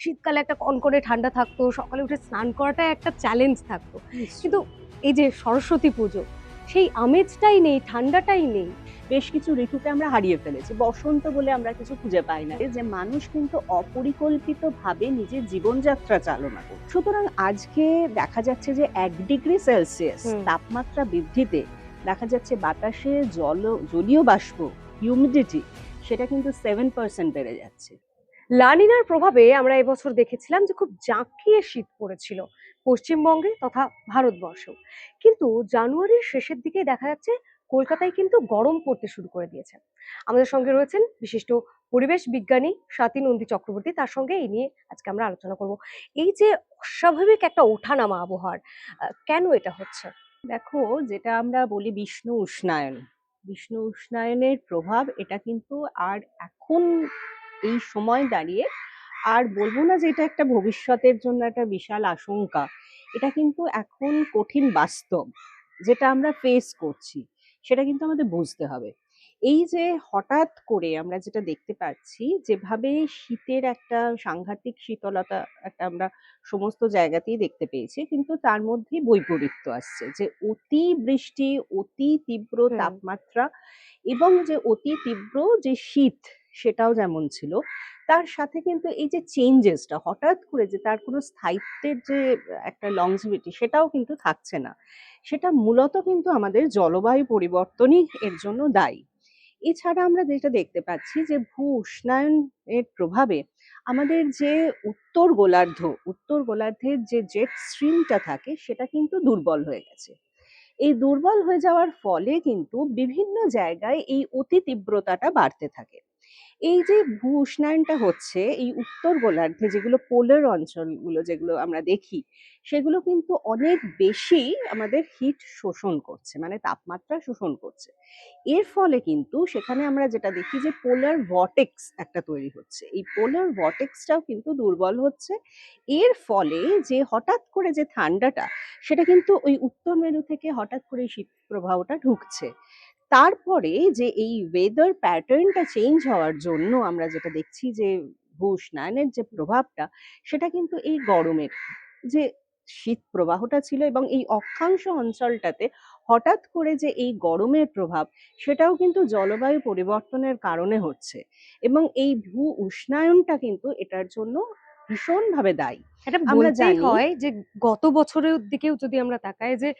শীতকালে একটা কনকনে ঠান্ডা থাকতো, সকালে উঠে স্নান করাটা একটা চ্যালেঞ্জ থাকতো। কিন্তু নিশ্চয়ই। এই যে সরস্বতী পুজো, সেই আমেজটাই নেই, ঠান্ডাটাই নেই। বেশ কিছু ঋতুকে আমরা হারিয়ে ফেলেছি। বসন্ত বলে আমরা কিছু খুঁজে পাই না। এই যে মানুষ কিন্তু অপরিকল্পিতভাবে নিজের জীবনযাত্রা চালনা করছে। সুতরাং আজকে দেখা যাচ্ছে যে 1°C হুম। তাপমাত্রা বৃদ্ধিতে দেখা যাচ্ছে বাতাসে জলীয় বাষ্প, হিউমিডিটি সেটা কিন্তু 7% বেড়ে যাচ্ছে। লানিনার প্রভাবে আমরা এবছর দেখেছিলাম যে খুব জাঁকিয়ে শীত পড়েছিল পশ্চিমবঙ্গে তথা ভারতবর্ষেও। কিন্তু জানুয়ারির শেষের দিকে দেখা যাচ্ছে কলকাতায় কিন্তু গরম পড়তে শুরু করে দিয়েছে। আমাদের সঙ্গে রয়েছেন বিশিষ্ট পরিবেশ বিজ্ঞানী স্বাতী নন্দী চক্রবর্তী, তার সঙ্গে এই নিয়ে আজকে আমরা আলোচনা করব। এই যে অস্বাভাবিক একটা ওঠানামা আবহাওয়ার, কেন এটা হচ্ছে? দেখো, যেটা আমরা বলি বিষ্ণু উষ্ণায়নের প্রভাব এটা কিন্তু আর এখন এই সময় দাঁড়িয়ে আর বলবো না যে এটা একটা ভবিষ্যতের জন্য একটা বিশাল আশঙ্কা। এটা কিন্তু এখন কঠিন বাস্তব, যেটা আমরা ফেস করছি সেটা কিন্তু আমাদের বুঝতে হবে। এই যে হঠাৎ করে আমরা যেটা দেখতে পাচ্ছি, যেভাবে শীতের একটা সাংঘাতিক শীতলতা একটা আমরা সমস্ত জায়গাতেই দেখতে পেয়েছি, কিন্তু তার মধ্যেই বৈপরীত্য আসছে যে অতি বৃষ্টি, অতি তীব্র হুম। তাপমাত্রা এবং যে অতি তীব্র যে শীত সেটাও যেমন ছিল, তার সাথে কিন্তু এই যে চেঞ্জেসটা হঠাৎ করে যে তার কোনো স্থায়িত্বের যে একটা লংজিভিটি সেটাও কিন্তু থাকছে না। সেটা মূলত কিন্তু আমাদের জলবায়ু পরিবর্তনই এর জন্য দায়ী। এছাড়া আমরা যেটা দেখতে পাচ্ছি যে উষ্ণায়নের প্রভাবে আমাদের যে উত্তর গোলার্ধের যে জেট স্ট্রিমটা থাকে সেটা কিন্তু দুর্বল হয়ে গেছে। এই দুর্বল হয়ে যাওয়ার ফলে কিন্তু বিভিন্ন জায়গায় এই অতি তীব্রতাটা বাড়তে থাকে। এই যে উষ্ণায়নটা হচ্ছে এই উত্তর গোলার্ধে, যেগুলো পোলার অঞ্চলগুলো যেগুলো আমরা দেখি, সেগুলো কিন্তু অনেক বেশি আমাদের হিট শোষণ করছে, মানে তাপমাত্রা শোষণ করছে। এর ফলে কিন্তু সেখানে আমরা যেটা দেখি যে পোলার ভর্টেক্স একটা তৈরি হচ্ছে, এই পোলার ভর্টেক্সটাও কিন্তু দুর্বল হচ্ছে। এর ফলে যে হঠাৎ করে যে ঠান্ডাটা, সেটা কিন্তু ওই উত্তর মেরু থেকে হঠাৎ করে শীত প্রবাহটা ঢুকছে। তারপরে যে এই ওয়েদার প্যাটার্নটা চেঞ্জ হওয়ার জন্য আমরা যেটা দেখছি যে উষ্ণায়নের যে প্রভাবটা, সেটা কিন্তু এই গরমের যে শীত প্রবাহটা ছিল এবং এই অক্ষাংশ অঞ্চলটাতে হঠাৎ করে যে এই গরমের প্রভাব, সেটাও কিন্তু জলবায়ু পরিবর্তনের কারণে হচ্ছে এবং এই উষ্ণায়নটা কিন্তু এটার জন্য ভীষণভাবে দায়ী। এটা আমরা বলতেই জানি। হয় যে গত বছরের দিকেও যদি আমরা তাকাই যে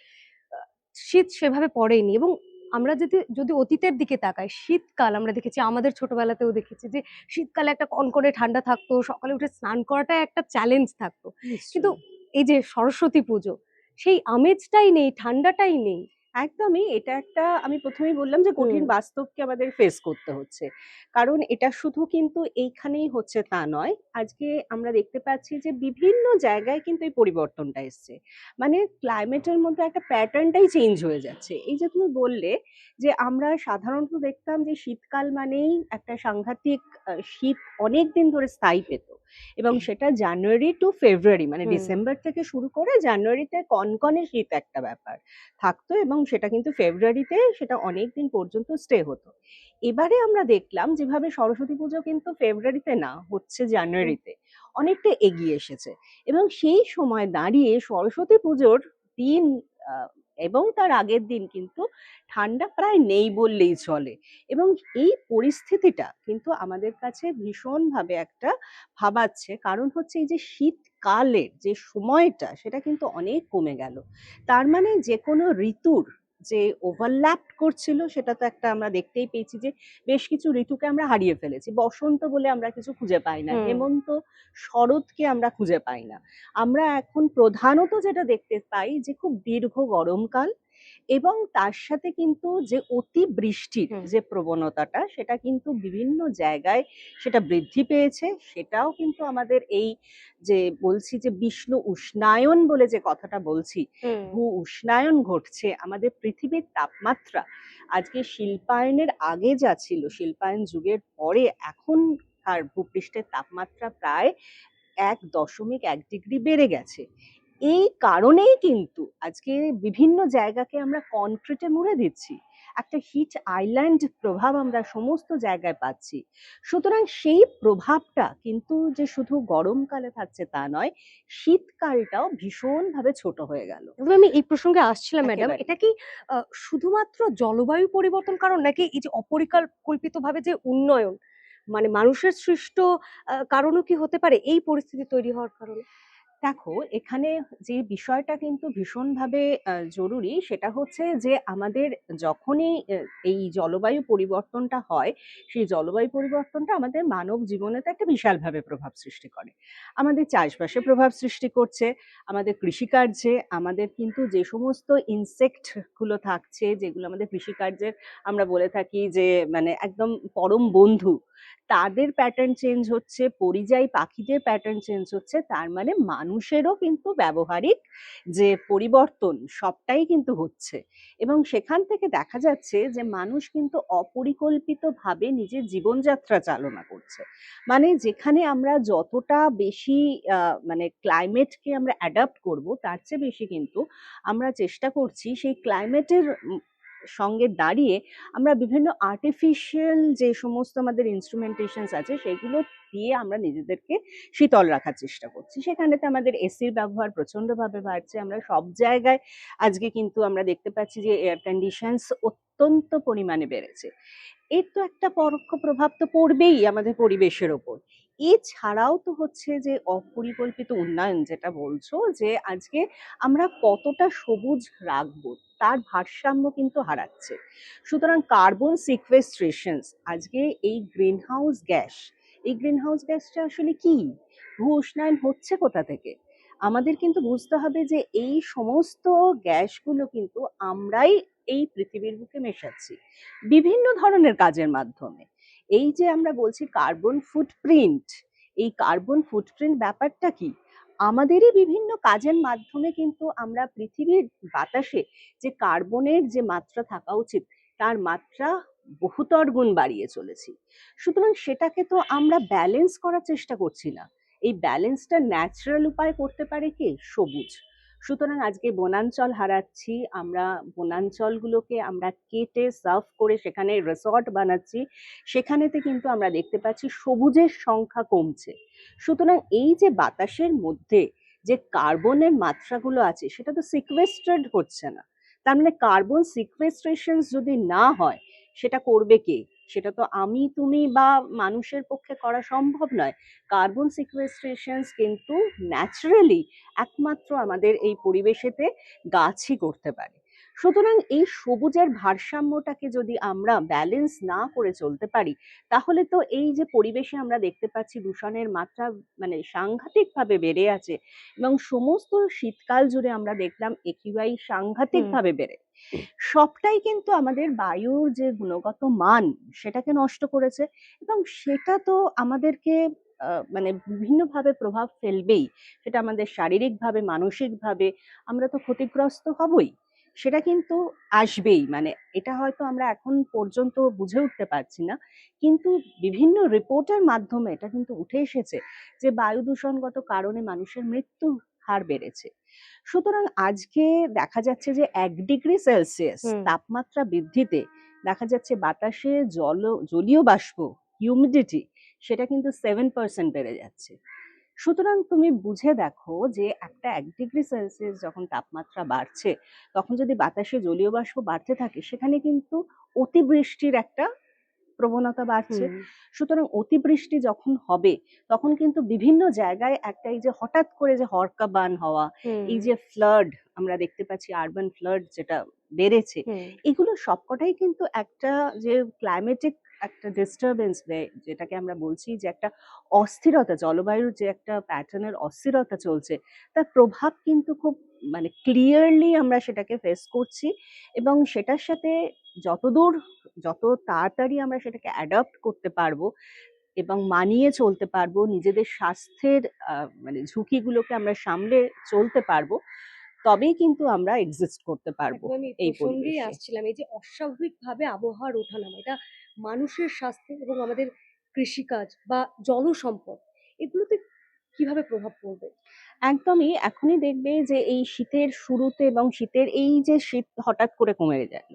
শীত সেভাবে পড়েনি, এবং আমরা যদি যদি অতীতের দিকে তাকাই, শীতকাল আমরা দেখেছি, আমাদের ছোটবেলাতেও দেখেছি যে শীতকালে একটা কনকনে ঠান্ডা থাকতো, সকালে উঠে স্নান করাটা একটা চ্যালেঞ্জ থাকতো। কিন্তু নিশ্চয়ই। এই যে সরস্বতী পুজো, সেই আমেজটাই নেই, ঠান্ডাটাই নেই। একদমই, এটা একটা আমি ১ম এই বললাম যে হুম। কঠিন বাস্তবকে আমাদের ফেস করতে হচ্ছে। কারণ এটা শুধু কিন্তু এইখানেই হচ্ছে তা নয়। আজকে আমরা দেখতে পাচ্ছি যে বিভিন্ন জায়গায় কিন্তু এই পরিবর্তনটা এসছে। মানে ক্লাইমেটের মধ্যে একটা প্যাটার্নটাই চেঞ্জ হয়ে যাচ্ছে। এই যে তুমি বললে যে আমরা সাধারণত দেখতাম যে শীতকাল মানেই একটা সাংঘাতিক শীত অনেকদিন ধরে স্থায়ী পেত এবং সেটা জানুয়ারি টু ফেব্রুয়ারি, মানে হুম। ডিসেম্বর থেকে শুরু করে জানুয়ারিতে কনকনে শীত একটা ব্যাপার থাকতো এবং সেটা কিন্তু ফেব্রুয়ারিতে সেটা অনেকদিন পর্যন্ত স্টে হতো। এবারে আমরা দেখলাম যেভাবে সরস্বতী পুজো কিন্তু ফেব্রুয়ারিতে না, হচ্ছে হুম। জানুয়ারিতে, অনেকটা এগিয়ে এসেছে এবং সেই সময় দাঁড়িয়ে সরস্বতী পুজোর দিন আহ, এবং তার আগের দিন কিন্তু ঠান্ডা প্রায় নেই বললেই চলে এবং এই পরিস্থিতিটা কিন্তু আমাদের কাছে ভীষণভাবে একটা ভাবাচ্ছে। কারণ হচ্ছে এই যে শীতকালের যে সময়টা সেটা কিন্তু অনেক কমে গেল। তার মানে যেকোনো ঋতুর যে ওভারল্যাপ করছিল সেটা তো একটা আমরা দেখতেই পেয়েছি যে বেশ কিছু ঋতুকে আমরা হারিয়ে ফেলেছি। বসন্ত বলে আমরা কিছু খুঁজে পাই না, হুম। হেমন্ত, শরৎকে আমরা খুঁজে পাই না। আমরা এখন প্রধানত যেটা দেখতে পাই যে খুব দীর্ঘ গরমকাল এবং তার সাথে কিন্তু যে অতি বৃষ্টির হুম। যে প্রবণতাটা সেটা কিন্তু বিভিন্ন জায়গায় সেটা বৃদ্ধি পেয়েছে। সেটাও কিন্তু আমাদের এই যে বলছি যে বিষ্ণু উষ্ণায়ন বলে যে কথাটা বলছি, হুম। উষ্ণায়ন ঘটছে আমাদের পৃথিবীর তাপমাত্রা। আজকে শিল্পায়নের আগে যা ছিল, শিল্পায়ন যুগের পরে এখনকার ভূপৃষ্ঠের তাপমাত্রা প্রায় 1.1 ডিগ্রি বেড়ে গেছে। এই কারণেই কিন্তু আজকে বিভিন্ন জায়গাকে আমরা কনক্রিটে মুড়ে দিচ্ছি, একটা হিট আইল্যান্ড প্রভাব আমরা সমস্ত জায়গায় পাচ্ছি। সুতরাং সেই প্রভাবটা কিন্তু যে শুধু গরমকালে থাকছে তা নয়, শীতকালটাও ভীষণভাবে ছোট হয়ে গেল। একদম আমি এই প্রসঙ্গে আসছিলাম ম্যাডাম। একেবারে এটা কি শুধুমাত্র জলবায়ু পরিবর্তন কারণ, নাকি এই যে অপরিকল্পিতভাবে যে উন্নয়ন, মানে মানুষের সৃষ্ট কারণও কি হতে পারে এই পরিস্থিতি তৈরি হওয়ার কারণে? দেখো, এখানে যে বিষয়টা কিন্তু ভীষণভাবে জরুরি, সেটা হচ্ছে যে আমাদের যখনই এই জলবায়ু পরিবর্তনটা হয়, সেই জলবায়ু পরিবর্তনটা আমাদের মানব জীবনে তো একটা বিশালভাবে প্রভাব সৃষ্টি করে। আমাদের চাষবাসে প্রভাব সৃষ্টি করছে, আমাদের কৃষিকার্যে, আমাদের কিন্তু যে সমস্ত ইনসেক্ট গুলো থাকছে, যেগুলো আমাদের কৃষিকার্যের আমরা বলে থাকি যে মানে একদম পরম বন্ধু, তাদের প্যাটার্ন চেঞ্জ হচ্ছে, পরিযায়ী পাখিদের প্যাটার্ন চেঞ্জ হচ্ছে। তার মানে মানুষেরও কিন্তু ব্যবহারিক যে পরিবর্তন সবটাই কিন্তু হচ্ছে। এবং সেখান থেকে দেখা যাচ্ছে যে মানুষ কিন্তু অপরিকল্পিতভাবে নিজের জীবনযাত্রা চালনা করছে। মানে যেখানে আমরা যতটা বেশি মানে ক্লাইমেটকে আমরা অ্যাডাপ্ট করব, তার চেয়ে বেশি কিন্তু আমরা চেষ্টা করছি সেই ক্লাইমেটের সঙ্গে দাঁড়িয়ে আমরা বিভিন্ন আর্টিফিশিয়াল যে সমস্ত আমাদের ইনস্ট্রুমেন্টেশনস আছে সেগুলো দিয়ে আমরা নিজেদেরকে শীতল রাখার চেষ্টা করছি। সেখানেতে আমাদের এসির ব্যবহার প্রচন্ডভাবে বাড়ছে। আমরা সব জায়গায় আজকে কিন্তু আমরা দেখতে পাচ্ছি যে এয়ার কন্ডিশনস অত্যন্ত পরিমাণে বেড়েছে। এর তো একটা পরোক্ষ প্রভাব তো পড়বেই আমাদের পরিবেশের ওপর। এছাড়াও তো হচ্ছে যে অপরিকল্পিত উন্নয়ন, যেটা বলছো যে আজকে আমরা কতটা সবুজ রাখবো তার ভারসাম্য কিন্তু হারাচ্ছে। সুতরাং কার্বন সিকোয়েস্ট্রেশনস, আজকে এই গ্রিনহাউস গ্যাস, এই গ্রিনহাউস গ্যাসটা আসলে কি, ভূ উষ্ণায়ন হচ্ছে কোথা থেকে? আমাদের কিন্তু বুঝতে হবে যে এই সমস্ত গ্যাসগুলো কিন্তু আমরাই এই পৃথিবীর বুকে মেশাচ্ছি বিভিন্ন ধরনের কাজের মাধ্যমে। এই যে আমরা বলছি কার্বন ফুটপ্রিন্ট, এই কার্বন ফুটপ্রিন্ট ব্যাপারটা কি? আমাদেরই বিভিন্ন কাজের মাধ্যমে কিন্তু আমরা পৃথিবীর বাতাসে যে কার্বনের যে মাত্রা থাকা উচিত তার মাত্রা বহুতর গুণ বাড়িয়ে চলেছি। সুতরাং সেটাকে তো আমরা ব্যালেন্স করার চেষ্টা করছি না। এই ব্যালেন্সটা ন্যাচারাল উপায় করতে পারে কে? সবুজ। সুতরাং আজকে বনাঞ্চল হারাচ্ছি আমরা, বনাঞ্চলগুলোকে আমরা কেটে সার্ভ করে সেখানে রিসর্ট বানাচ্ছি, সেখানেতে কিন্তু আমরা দেখতে পাচ্ছি সবুজের সংখ্যা কমছে। সুতরাং এই যে বাতাসের মধ্যে যে কার্বনের মাত্রাগুলো আছে সেটা তো সিকোয়েস্ট্রেড হচ্ছে না। তার মানে কার্বন সিকোয়েস্ট্রেশন যদি না হয়, সেটা করবে কে? সেটা তো আমি তুমি বা মানুষের পক্ষে করা সম্ভব নয়। কার্বন সিকোয়েস্ট্রেশন কিন্তু ন্যাচারালি একমাত্র আমাদের এই পরিবেশেতে গাছই করতে পারে। সুতরাং এই সবুজের ভারসাম্যটাকে যদি আমরা ব্যালেন্স না করে চলতে পারি, তাহলে তো এই যে পরিবেশে আমরা দেখতে পাচ্ছি দূষণের মাত্রা মানে সাংঘাতিকভাবে বেড়ে আছে, এবং সমস্ত শীতকাল জুড়ে আমরা দেখলাম একিউআই হুম। সাংঘাতিকভাবে বেড়ে সবটাই কিন্তু আমাদের বায়ুর যে গুণগত মান সেটাকে নষ্ট করেছে। এবং সেটা তো আমাদেরকে মানে বিভিন্নভাবে প্রভাব ফেলবেই। সেটা আমাদের শারীরিকভাবে, মানসিকভাবে আমরা তো ক্ষতিগ্রস্ত হবই। সেটা কিন্তু আসবেই। মানে এটা হয়তো আমরা এখন পর্যন্ত বুঝে উঠতে পারছি না। কিন্তু বিভিন্ন রিপোর্টের মাধ্যমে এটা কিন্তু উঠে এসেছে যে বায়ু দূষণগত কারণে মানুষের মৃত্যুর হার বেড়েছে। সুতরাং আজকে দেখা যাচ্ছে যে 1 ডিগ্রি সেলসিয়াস হুম। তাপমাত্রা বৃদ্ধিতে দেখা যাচ্ছে বাতাসে জলীয় বাষ্প, হিউমিডিটি, সেটা কিন্তু 7% বেড়ে যাচ্ছে। সুতরাং তুমি বুঝে দেখো যে একটা 1 ডিগ্রি সেলসিয়াস যখন তাপমাত্রা বাড়ছে, তখন যদি বাতাসে জলীয় বাষ্প বাড়তে থাকে, সেখানে কিন্তু অতিবৃষ্টির একটা প্রবণতা বাড়ছে। হুম। সুতরাং অতিবৃষ্টি যখন হবে, তখন কিন্তু বিভিন্ন জায়গায় একটা এই যে হঠাৎ করে যে হরকাবান হওয়া, হুম। এই যে ফ্লাড আমরা দেখতে পাচ্ছি, আরবান ফ্লাড যেটা বেড়েছে, হুম। এগুলো সবকটাই কিন্তু একটা যে ক্লাইমেটিক একটা ডিস্টারবেন্স, যেটাকে আমরা বলছি যে একটা অস্থিরতা, জলবায়ুর যে একটা প্যাটার্নের অস্থিরতা চলছে, তার প্রভাব কিন্তু খুব মানে ক্লিয়ারলি আমরা সেটাকে ফেস করছি। এবং সেটার সাথে যতদূর, যত তাড়াতাড়ি আমরা সেটাকে অ্যাডপ্ট করতে পারবো এবং মানিয়ে চলতে পারবো, নিজেদের স্বাস্থ্যের মানে ঝুঁকিগুলোকে আমরা সামলে চলতে পারবো, তবেই কিন্তু আমরা এক্সিস্ট করতে পারবো একদম আমি এই এই প্রসঙ্গেই পরিবেশে। আসছিলাম। এই যে অস্বাভাবিকভাবে আবহাওয়ার ওঠানামা, এটা মানুষের স্বাস্থ্য এবং আমাদের কৃষিকাজ বা জলসম্পদ, এগুলোতে কিভাবে প্রভাব পড়বে? একদমই এখনই দেখবে যে এই শীতের শুরুতে এবং শীতের এই যে শীত হঠাৎ করে কমে গেল,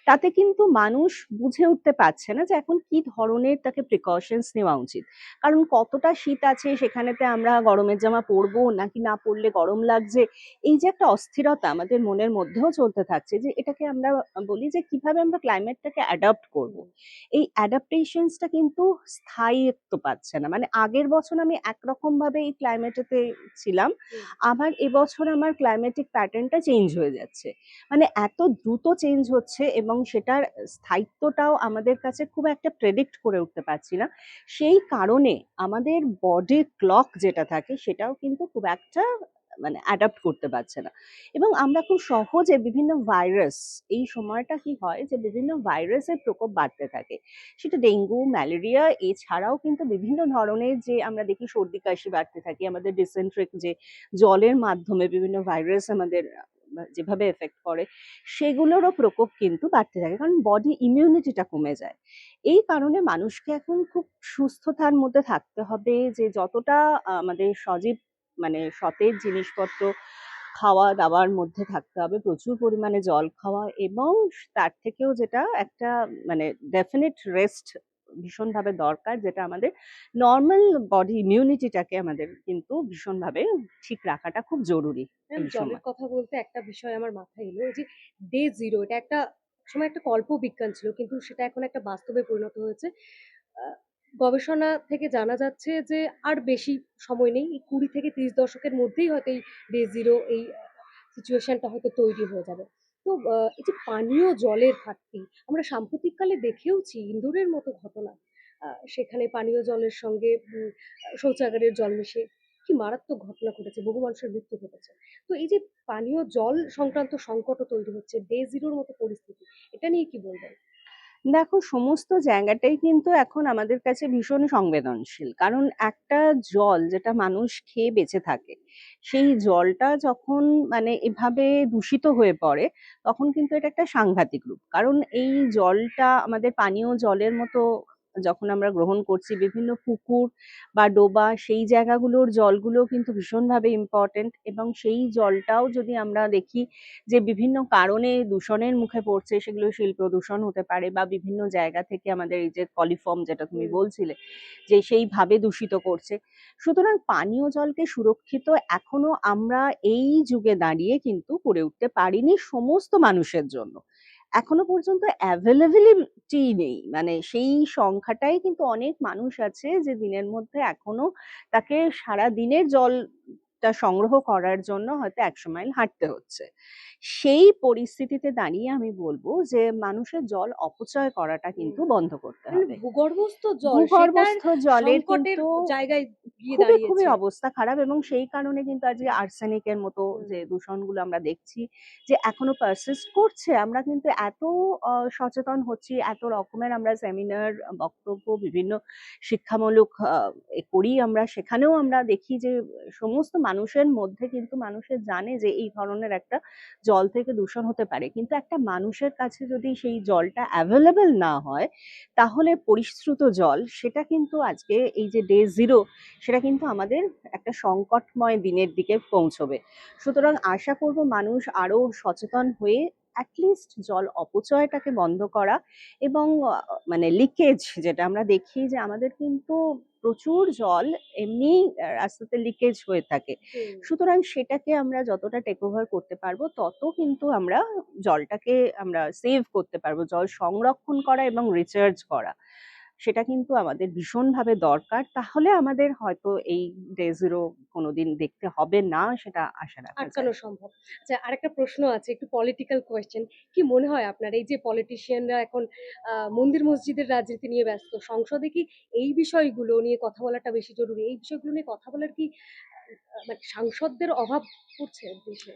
তাতে কিন্তু মানুষ বুঝে উঠতে পারছে না যে এখন কি ধরনের তাকে প্রিকশনস নেওয়া উচিত। কারণ কতটা শীত আছে সেখানেতে আমরা গরমের জামা পরবো নাকি না পরলে গরম লাগছে। এই যে একটা অস্থিরতা আমাদের মনের মধ্যেও চলতে থাকছে যে এটাকে আমরা বলি যে কিভাবে আমরা ক্লাইমেটটাকে অ্যাডপ্ট করব। হুম, এই অ্যাডাপ্টেশনসটা কিন্তু স্থায়িত্ব পাচ্ছে না। মানে আগের বছর আমি একরকম ভাবে এই ক্লাইমেটেতে ছিলাম। হুম, আবার এবছর আমার ক্লাইমেটিক প্যাটার্নটা চেঞ্জ হয়ে যাচ্ছে। মানে এত দ্রুত চেঞ্জ হচ্ছে এবং সেটার স্থায়িত্বটাও আমাদের কাছে খুব একটা প্রেডিক্ট করে উঠতে পারছি না। সেই কারণে আমাদের বডি ক্লক যেটা থাকে সেটাও কিন্তু খুব একটা মানে অ্যাডাপ্ট করতে পারছে না। এবং আমরা খুব সহজে বিভিন্ন ভাইরাস, এই সময়টা কি হয় যে বিভিন্ন ভাইরাসের প্রকোপ বাড়তে থাকে। সেটা ডেঙ্গু, ম্যালেরিয়া এছাড়াও কিন্তু বিভিন্ন ধরনের যে আমরা দেখি সর্দি কাশি বাড়তে থাকে, আমাদের ডিসেন্ট্রিক যে জলের মাধ্যমে বিভিন্ন ভাইরাস আমাদের যেভাবে এফেক্ট করে সেগুলোরও প্রকোপ কিন্তু বাড়তে থাকে, কারণ বডি ইমিউনিটিটা কমে যায়। এই কারণে মানুষকে এখন খুব সুস্থতার মধ্যে থাকতে হবে, যে যতটা আমাদের সজীব মানে সতেজ জিনিসপত্র খাওয়া দাওয়ার মধ্যে থাকতে হবে, প্রচুর পরিমাণে জল খাওয়া এবং তার থেকেও যেটা একটা মানে ডেফিনিট রেস্ট ভীষণভাবে দরকার, যেটা আমাদের নরমাল বডি ইমিউনিটিটাকে আমাদের কিন্তু ভীষণভাবে ঠিক রাখাটা খুব জরুরি ম্যাম, এই জলের সময়। কথা বলতে একটা বিষয় আমার মাথায় এলো, এই যে ডে জিরো, এটা একটা সময় একটা কল্প বিজ্ঞান ছিল, কিন্তু সেটা এখন একটা বাস্তবে পরিণত হয়েছে। গবেষণা থেকে জানা যাচ্ছে যে আর বেশি সময় নেই, এই 20 থেকে 30 দশকের মধ্যেই হয়তো এই ডে জিরো এই সিচুয়েশনটা হয়তো তৈরি হয়ে যাবে। তো এই যে পানীয় জলের ঘাটতি, আমরা সাম্প্রতিককালে দেখেওছি ইন্দোরের মতো ঘটনা। সেখানে পানীয় জলের সঙ্গে শৌচাগারের জল মিশে কি মারাত্মক ঘটনা ঘটেছে, বহু মানুষের মৃত্যু ঘটেছে। তো এই যে পানীয় জল সংক্রান্ত সংকটও তৈরি হচ্ছে, ডে জিরোর মতো পরিস্থিতি, এটা নিয়ে কি বলবেন? দেখো, সমস্ত জায়গাটাই কিন্তু এখন আমাদের কাছে ভীষণ সংবেদনশীল। কারণ একটা জল যেটা মানুষ খেয়ে বেঁচে থাকে, সেই জলটা যখন মানে এভাবে দূষিত হয়ে পড়ে, তখন কিন্তু এটা একটা সাংঘাতিক রূপ। কারণ এই জলটা আমাদের পানীয় জলের মতো যখন আমরা গ্রহণ করছি, বিভিন্ন পুকুর বা ডোবা সেই জায়গাগুলোর জলগুলো কিন্তু ভীষণভাবে ইম্পর্টেন্ট, এবং সেই জলটাও যদি আমরা দেখি যে বিভিন্ন কারণে দূষণের মুখে পড়ছে, সেগুলো শিল্প দূষণ হতে পারে বা বিভিন্ন জায়গা থেকে আমাদের এই যে কলিফর্ম যেটা তুমি হুম, বলছিলে যে সেইভাবে দূষিত করছে। সুতরাং পানীয় জলকে সুরক্ষিত এখনো আমরা এই যুগে দাঁড়িয়ে কিন্তু করে উঠতে পারিনি সমস্ত মানুষের জন্য। এখনো পর্যন্ত অ্যাভেলেবিলিটি নেই, মানে সেই সংখ্যাটাই কিন্তু অনেক মানুষ আছে যে দিনের মধ্যে এখনো তাকে সারা দিনের জলটা সংগ্রহ করার জন্য হয়তো 100 মাইল হাঁটতে হচ্ছে। সেই পরিস্থিতিতে দাঁড়িয়ে আমি বলবো যে মানুষের জল অপচয় করাটা হুম। কিন্তু বন্ধ করতে মানে হবে। ভূগর্ভস্থ জল সেটার ভূগর্ভস্থ জলের সংকটের কিন্তু জায়গায় গিয়ে খুবই, খুবই দাঁড়িয়েছে। অবস্থা খারাপ, এবং সেই কারণে কিন্তু আজকে আর্সেনিকের মতো হুম, যে দূষণগুলো আমরা দেখছি যে এখনো পারসিস্ট করছে। আমরা কিন্তু এত সচেতন হচ্ছি, এত রকমের আমরা সেমিনার, বক্তব্য, বিভিন্ন শিক্ষামূলক করি আমরা। সেখানেও আমরা দেখি যে সমস্ত মানুষের মধ্যে কিন্তু মানুষের জানে যে এই ধরনের একটা জল থেকে দূষণ হতে পারে। কিন্তু একটা মানুষের কাছে যদি সেই জলটা এভেইলেবল না হয়, তাহলে পরিশ্রুত জল সেটা কিন্তু আজকে এই যে ডে জিরো, সেটা কিন্তু আমাদের একটা সংকটময় দিনের দিকে পৌঁছবে। সুতরাং আশা করব মানুষ আরো সচেতন হয়ে অ্যাটলিস্ট জল অপচয়টাকে বন্ধ করা, এবং মানে লিকেজ যেটা আমরা দেখি যে আমাদের কিন্তু প্রচুর জল এমনি রাস্তাতে লিকেজ হয়ে থাকে। হুম। সুতরাং সেটাকে আমরা যতটা টেক ওভার করতে পারবো তত কিন্তু আমরা জলটাকে আমরা সেভ করতে পারবো। জল সংরক্ষণ করা এবং রিচার্জ করা, সেটা কিন্তু আমাদের ভীষণভাবে দরকার। তাহলে আমাদের হয়তো এই ডে জিরো কোনোদিন দেখতে হবে না, সেটা আশা রাখা যায়। আটকানো সম্ভব। আচ্ছা, আরেকটা প্রশ্ন আছে, একটু পলিটিক্যাল কোয়েশ্চেন। কি মনে হয় আপনার, এই যে পলিটিশিয়ানরা এখন মন্দির মসজিদের রাজনীতি নিয়ে ব্যস্ত, সংসদে কি এই বিষয়গুলো নিয়ে কথা বলাটা বেশি জরুরি? এই বিষয়গুলো নিয়ে কথা বলার কি মানে সাংসদদের অভাব পড়ছে দেশে?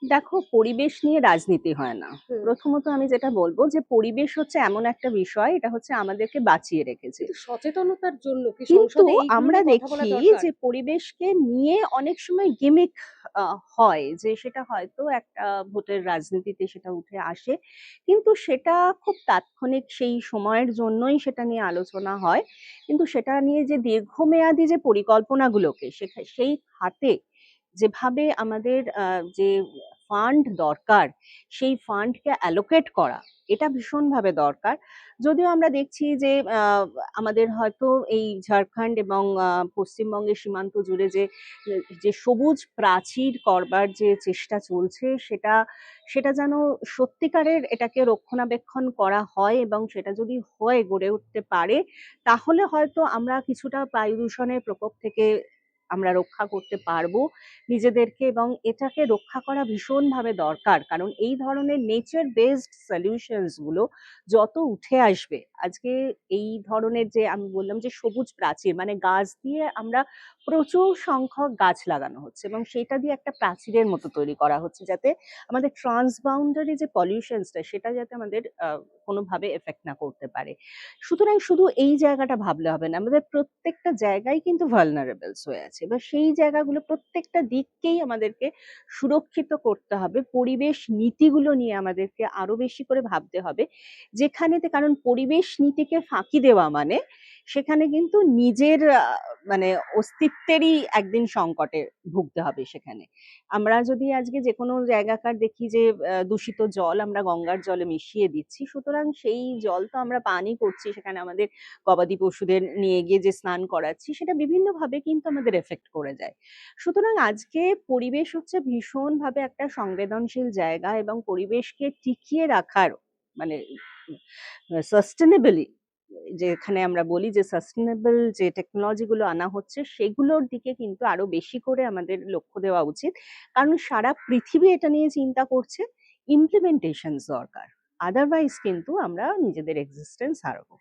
দেখো, পরিবেশ নিয়ে রাজনীতি হয় না। হুম। প্রথমত আমি যেটা বলবো যে পরিবেশ হচ্ছে এমন একটা বিষয়, এটা হচ্ছে আমাদেরকে বাঁচিয়ে রেখেছে। কিন্তু সচেতনতার জন্য কি কিন্তু সংসদে এইগুলো আমরা নিয়ে কথা বলা দেখি দরকার? যে পরিবেশকে নিয়ে অনেক সময় গিমিক হয়, যে সেটা হয়তো একটা ভোটের রাজনীতিতে সেটা উঠে আসে, কিন্তু সেটা খুব তাৎক্ষণিক সেই সময়ের জন্যই সেটা নিয়ে আলোচনা হয়। কিন্তু সেটা নিয়ে যে দীর্ঘমেয়াদী যে পরিকল্পনাগুলোকে সেই খাতে যেভাবে আমাদের যে ফান্ড দরকার, সেই ফান্ডকে অ্যালোকেট করা, এটা ভীষণভাবে দরকার। যদিও আমরা দেখছি যে আমাদের হয়তো এই ঝাড়খণ্ড এবং পশ্চিমবঙ্গের সীমান্ত জুড়ে যে যে সবুজ প্রাচীর করবার যে চেষ্টা চলছে, সেটা সেটা যেন সত্যিকারের এটাকে রক্ষণাবেক্ষণ করা হয়, এবং সেটা যদি হয়, গড়ে উঠতে পারে, তাহলে হয়তো আমরা কিছুটা বায়ু দূষণের প্রকোপ থেকে আমরা রক্ষা করতে পারবো নিজেদেরকে, এবং এটাকে রক্ষা করা ভীষণভাবে দরকার। কারণ এই ধরনের নেচার বেসড সলিউশনস গুলো যত উঠে আসবে, আজকে এই ধরনের যে আমি বললাম যে সবুজ প্রাচীর, মানে গাছ দিয়ে আমরা প্রচুর সংখ্যক গাছ লাগানো হচ্ছে, এবং সেটা দিয়ে একটা প্রাচীরের মতো তৈরি করা হচ্ছে, যাতে আমাদের ট্রান্সবাউন্ডারি যে পলিউশনসটা, সেটা যাতে আমাদের কোনোভাবে এফেক্ট না করতে পারে। সুতরাং শুধু এই জায়গাটা ভাবলে হবে না, আমাদের প্রত্যেকটা জায়গায় কিন্তু ভালনারেবলস হয়ে আছে, এবার সেই জায়গাগুলো প্রত্যেকটা দিককেই আমাদেরকে সুরক্ষিত করতে হবে। পরিবেশ নীতিগুলো নিয়ে আমাদেরকে আরো বেশি করে ভাবতে হবে, যেখানেতে, কারণ পরিবেশ নীতিকে ফাঁকি দেওয়া মানে সেখানে কিন্তু নিজের মানে অস্তিত্বেরই একদিন সংকটে ভুগতে হবে সেখানে। আমরা যদি আজকে যে কোনো জায়গাকার দেখি যে দূষিত জল আমরা গঙ্গার জলে মিশিয়ে দিচ্ছি, সুতরাং সেই জল তো আমরা পানই করছি, সেখানে আমাদের গবাদি পশুদের নিয়ে গিয়ে যে স্নান করাচ্ছি, সেটা বিভিন্নভাবে কিন্তু আমাদের এফেক্ট করে যায়। সুতরাং আজকে পরিবেশ হচ্ছে ভীষণভাবে একটা সংবেদনশীল জায়গা, এবং পরিবেশকে টিকিয়ে রাখার মানে সাস্টেনেবলি, যেখানে আমরা বলি যে সাস্টেনেবল যে টেকনোলজি গুলো আনা হচ্ছে, সেগুলোর দিকে কিন্তু আরো বেশি করে আমাদের লক্ষ্য দেওয়া উচিত। কারণ সারা পৃথিবী এটা নিয়ে চিন্তা করছে, ইমপ্লিমেন্টেশন দরকার। আদারওয়াইজ কিন্তু আমরা নিজেদের এক্সিস্টেন্স হারাবো।